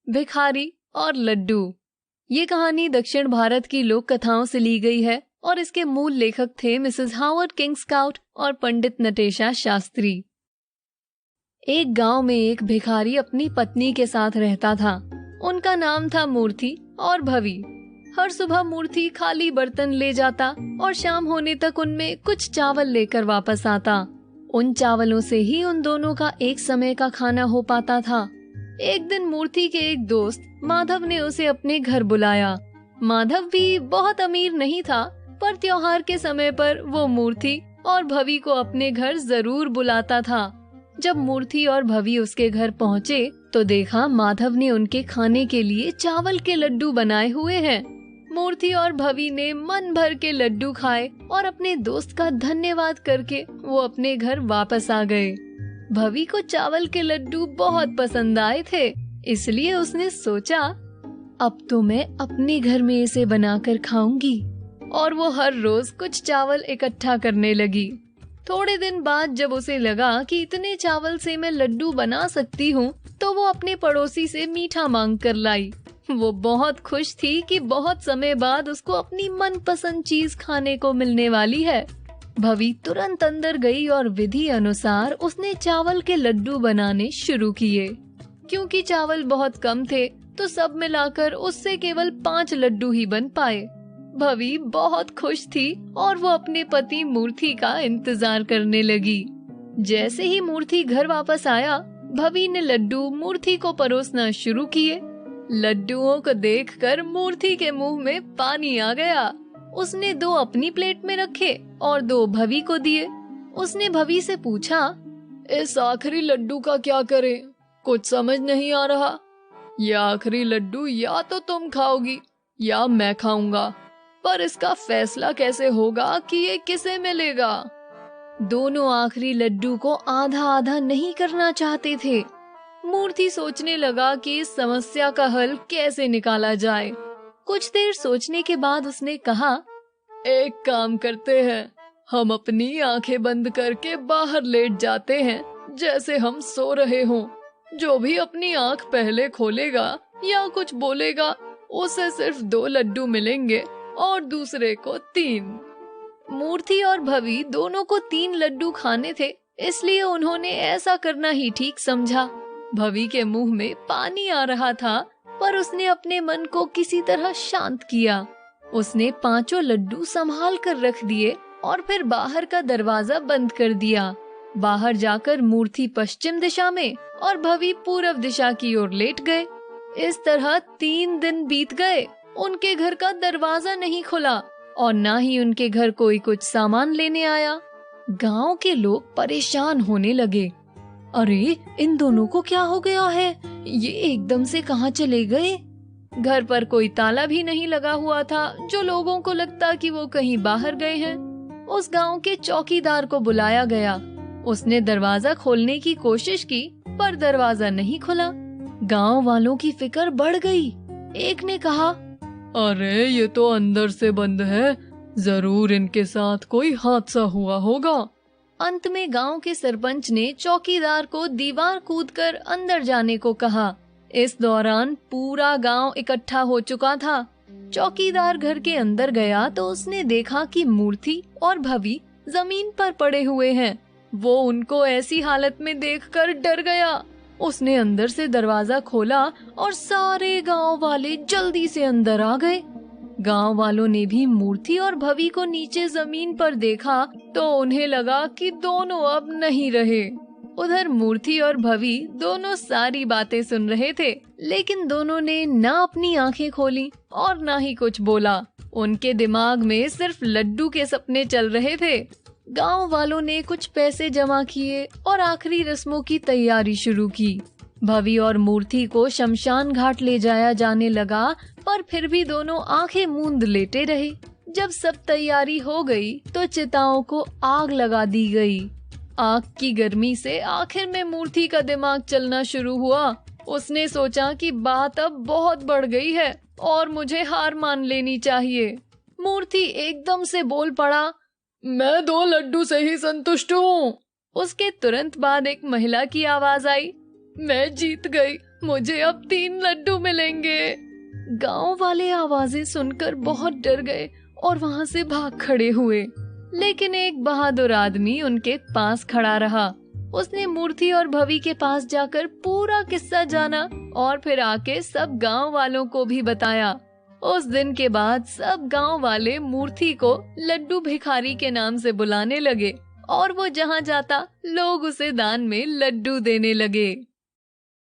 भिखारी और लड्डू। ये कहानी दक्षिण भारत की लोक कथाओं से ली गई है और इसके मूल लेखक थे मिसेस हावर्ड किंग्सकाउट और पंडित नटेशा शास्त्री। एक गांव में एक भिखारी अपनी पत्नी के साथ रहता था। उनका नाम था मूर्ति और भवी। हर सुबह मूर्ति खाली बर्तन ले जाता और शाम होने तक उनमें कुछ चावल लेकर वापस आता। उन चावलों से ही उन दोनों का एक समय का खाना हो पाता था। एक दिन मूर्ति के एक दोस्त माधव ने उसे अपने घर बुलाया। माधव भी बहुत अमीर नहीं था, पर त्योहार के समय पर वो मूर्ति और भवी को अपने घर जरूर बुलाता था। जब मूर्ति और भवी उसके घर पहुँचे तो देखा माधव ने उनके खाने के लिए चावल के लड्डू बनाए हुए हैं। मूर्ति और भवी ने मन भर के लड्डू खाए और अपने दोस्त का धन्यवाद करके वो अपने घर वापस आ गए। भवी को चावल के लड्डू बहुत पसंद आए थे, इसलिए उसने सोचा अब तो मैं अपने घर में इसे बनाकर खाऊंगी। और वो हर रोज कुछ चावल इकट्ठा करने लगी। थोड़े दिन बाद जब उसे लगा कि इतने चावल से मैं लड्डू बना सकती हूँ, तो वो अपने पड़ोसी से मीठा मांग कर लाई। वो बहुत खुश थी कि बहुत समय बाद उसको अपनी मनपसंद चीज खाने को मिलने वाली है। भवी तुरंत अंदर गई और विधि अनुसार उसने चावल के लड्डू बनाने शुरू किए। क्योंकि चावल बहुत कम थे तो सब मिलाकर उससे केवल 5 लड्डू ही बन पाए। भवी बहुत खुश थी और वो अपने पति मूर्ति का इंतजार करने लगी। जैसे ही मूर्ति घर वापस आया, भवी ने लड्डू मूर्ति को परोसना शुरू किए। लड्डुओं को देखकर मूर्ति के मुंह में पानी आ गया। उसने 2 अपनी प्लेट में रखे और 2 भवी को दिए। उसने भवी से पूछा, इस आखिरी लड्डू का क्या करें? कुछ समझ नहीं आ रहा। यह आखिरी लड्डू या तो तुम खाओगी या मैं खाऊंगा, पर इसका फैसला कैसे होगा कि ये किसे मिलेगा? दोनों आखिरी लड्डू को आधा आधा नहीं करना चाहते थे। मूर्ति सोचने लगा कि इस समस्या का हल कैसे निकाला जाए। कुछ देर सोचने के बाद उसने कहा, एक काम करते हैं, हम अपनी आंखें बंद करके बाहर लेट जाते हैं जैसे हम सो रहे हों। जो भी अपनी आंख पहले खोलेगा या कुछ बोलेगा उसे सिर्फ 2 लड्डू मिलेंगे और दूसरे को 3। मूर्ति और भवी दोनों को 3 लड्डू खाने थे, इसलिए उन्होंने ऐसा करना ही ठीक समझा। भवी के मुंह में पानी आ रहा था, पर उसने अपने मन को किसी तरह शांत किया। उसने 5 लड्डू संभाल कर रख दिए और फिर बाहर का दरवाजा बंद कर दिया। बाहर जाकर मूर्ति पश्चिम दिशा में और भवी पूर्व दिशा की ओर लेट गए। इस तरह 3 दिन बीत गए। उनके घर का दरवाजा नहीं खुला और ना ही उनके घर कोई कुछ सामान लेने आया। गांव के लोग परेशान होने लगे। अरे, इन दोनों को क्या हो गया है? ये एकदम से कहाँ चले गए? घर पर कोई ताला भी नहीं लगा हुआ था, जो लोगों को लगता कि वो कहीं बाहर गए हैं। उस गांव के चौकीदार को बुलाया गया। उसने दरवाजा खोलने की कोशिश की, पर दरवाजा नहीं खुला। गांव वालों की फिक्र बढ़ गई। एक ने कहा, अरे ये तो अंदर से बंद है, जरूर इनके साथ कोई हादसा हुआ होगा। अंत में गांव के सरपंच ने चौकीदार को दीवार कूदकर अंदर जाने को कहा। इस दौरान पूरा गांव इकट्ठा हो चुका था। चौकीदार घर के अंदर गया तो उसने देखा कि मूर्ति और भवी जमीन पर पड़े हुए हैं। वो उनको ऐसी हालत में देखकर डर गया। उसने अंदर से दरवाजा खोला और सारे गांव वाले जल्दी से अंदर आ गए। गांव वालों ने भी मूर्ति और भवी को नीचे जमीन पर देखा तो उन्हें लगा कि दोनों अब नहीं रहे। उधर मूर्ति और भवी दोनों सारी बातें सुन रहे थे, लेकिन दोनों ने ना अपनी आंखें खोली और ना ही कुछ बोला। उनके दिमाग में सिर्फ लड्डू के सपने चल रहे थे। गांव वालों ने कुछ पैसे जमा किए और आखिरी रस्मों की तैयारी शुरू की। भवी और मूर्ति को शमशान घाट ले जाया जाने लगा, पर फिर भी दोनों आंखें मूंद लेटे रहे। जब सब तैयारी हो गई तो चिताओं को आग लगा दी गई। आग की गर्मी से आखिर में मूर्ति का दिमाग चलना शुरू हुआ। उसने सोचा कि बात अब बहुत बढ़ गई है और मुझे हार मान लेनी चाहिए। मूर्ति एकदम से बोल पड़ा, मैं 2 लड्डू से ही संतुष्ट हूँ। उसके तुरंत बाद एक महिला की आवाज आई, मैं जीत गई, मुझे अब 3 लड्डू मिलेंगे। गांव वाले आवाजें सुनकर बहुत डर गए और वहां से भाग खड़े हुए। लेकिन एक बहादुर आदमी उनके पास खड़ा रहा। उसने मूर्ति और भवी के पास जाकर पूरा किस्सा जाना और फिर आके सब गांव वालों को भी बताया। उस दिन के बाद सब गांव वाले मूर्ति को लड्डू भिखारी के नाम से बुलाने लगे और वो जहां जाता लोग उसे दान में लड्डू देने लगे।